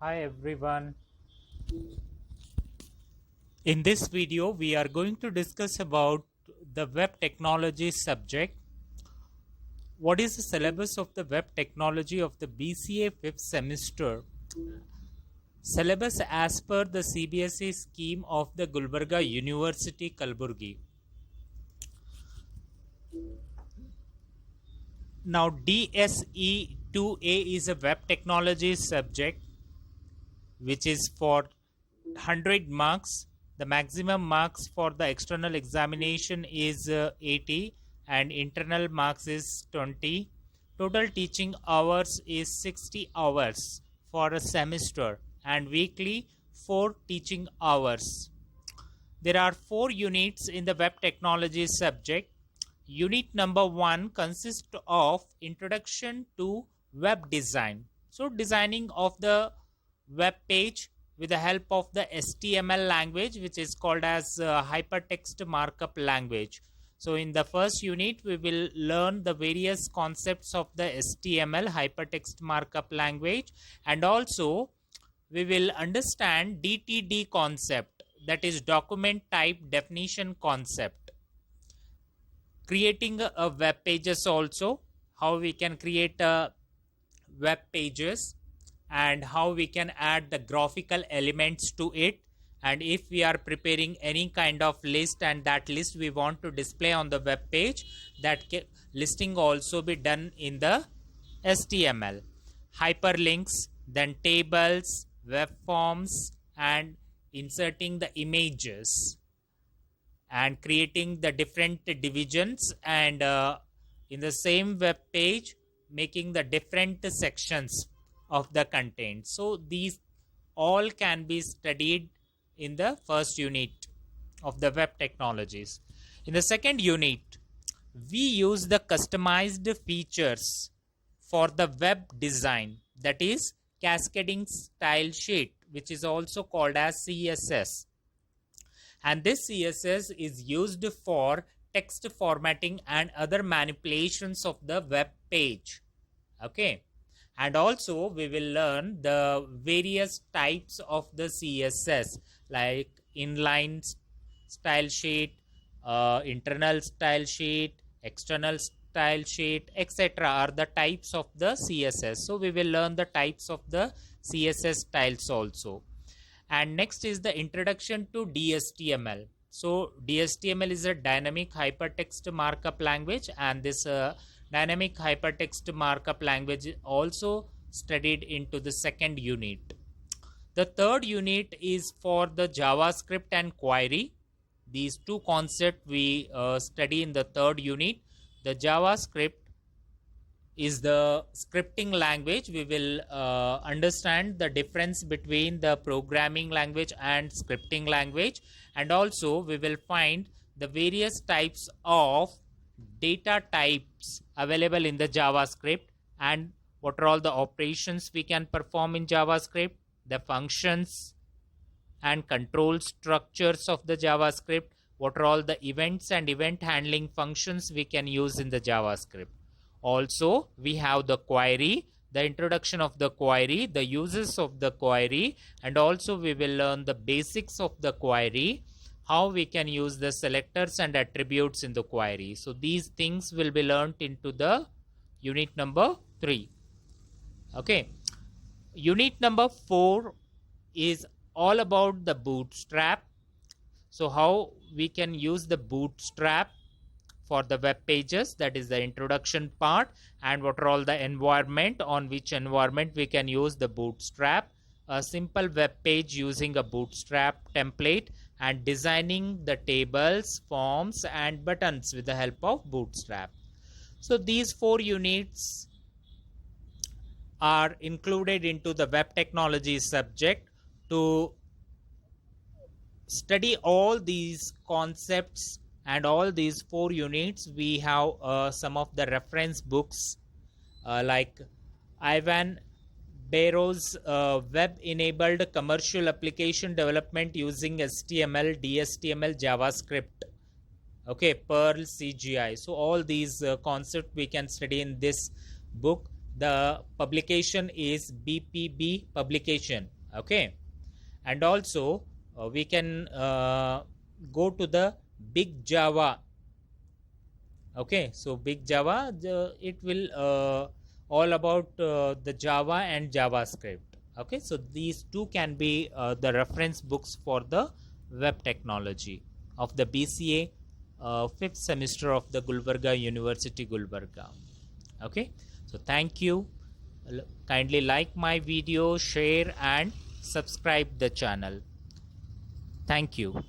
Hi everyone. In this video, we are going to discuss about the web technology subject. What is the syllabus of the web technology of the BCA 5th semester? Syllabus as per the CBSE scheme of the Gulbarga University, Kalburgi. Now, DSE 2A is a web technology subject which is for 100 marks. The maximum marks for the external examination is 80 and internal marks is 20. Total teaching hours is 60 hours for a semester and weekly 4 teaching hours. There are 4 units in the web technology subject. Unit number 1 consists of introduction to web design. So designing of the web page with the help of the HTML language, which is called as hypertext markup language. So in the first unit, we will learn the various concepts of the HTML hypertext markup language, and also we will understand DTD concept, that is document type definition concept. Creating a web pages also, how we can create web pages and how we can add the graphical elements to it, and if we are preparing any kind of list and that list we want to display on the web page, that listing also be done in the HTML. Hyperlinks, then tables, web forms, and inserting the images and creating the different divisions, and in the same web page making the different sections of the content. So these all can be studied in the first unit of the web technologies. In the second unit, we use the customized features for the web design, that is cascading style sheet, which is also called as CSS. And this CSS is used for text formatting and other manipulations of the web page. Okay. And also we will learn the various types of the CSS, like inline style sheet, internal style sheet, external style sheet, etc. are the types of the CSS. So we will learn the types of the CSS styles also. And next is the introduction to DHTML. So DHTML is a dynamic hypertext markup language, and this dynamic hypertext markup language is also studied into the second unit. The third unit is for the JavaScript and query. These two concepts we study in the third unit. The JavaScript is the scripting language. We will understand the difference between the programming language and scripting language, and also we will find the various types of data types available in the JavaScript and what are all the operations we can perform in JavaScript, the functions and control structures of the JavaScript, what are all the events and event handling functions we can use in the JavaScript. Also, we have the query, the introduction of the query, the uses of the query, and also we will learn the basics of the query, how we can use the selectors and attributes in the query. So these things will be learned into the unit number 3. Okay. Unit number 4 is all about the Bootstrap. So how we can use the Bootstrap for the web pages, that is the introduction part, and what are all the environment, on which environment we can use the Bootstrap, a simple web page using a Bootstrap template, and designing the tables, forms and buttons with the help of Bootstrap. So these 4 units are included into the web technology subject. To study all these concepts and all these 4 units, we have some of the reference books like Ivan Barrow's web-enabled commercial application development using HTML, DHTML, JavaScript, okay, Perl, CGI. So all these concepts we can study in this book. the publication is BPB publication. Okay, and also we can go to the Big Java. Okay, so Big Java, it will all about the Java and JavaScript. Okay, so these two can be the reference books for the web technology of the BCA 5th semester of the Gulbarga University, Gulbarga. Okay, so thank you. Kindly like my video, share and subscribe the channel. Thank you.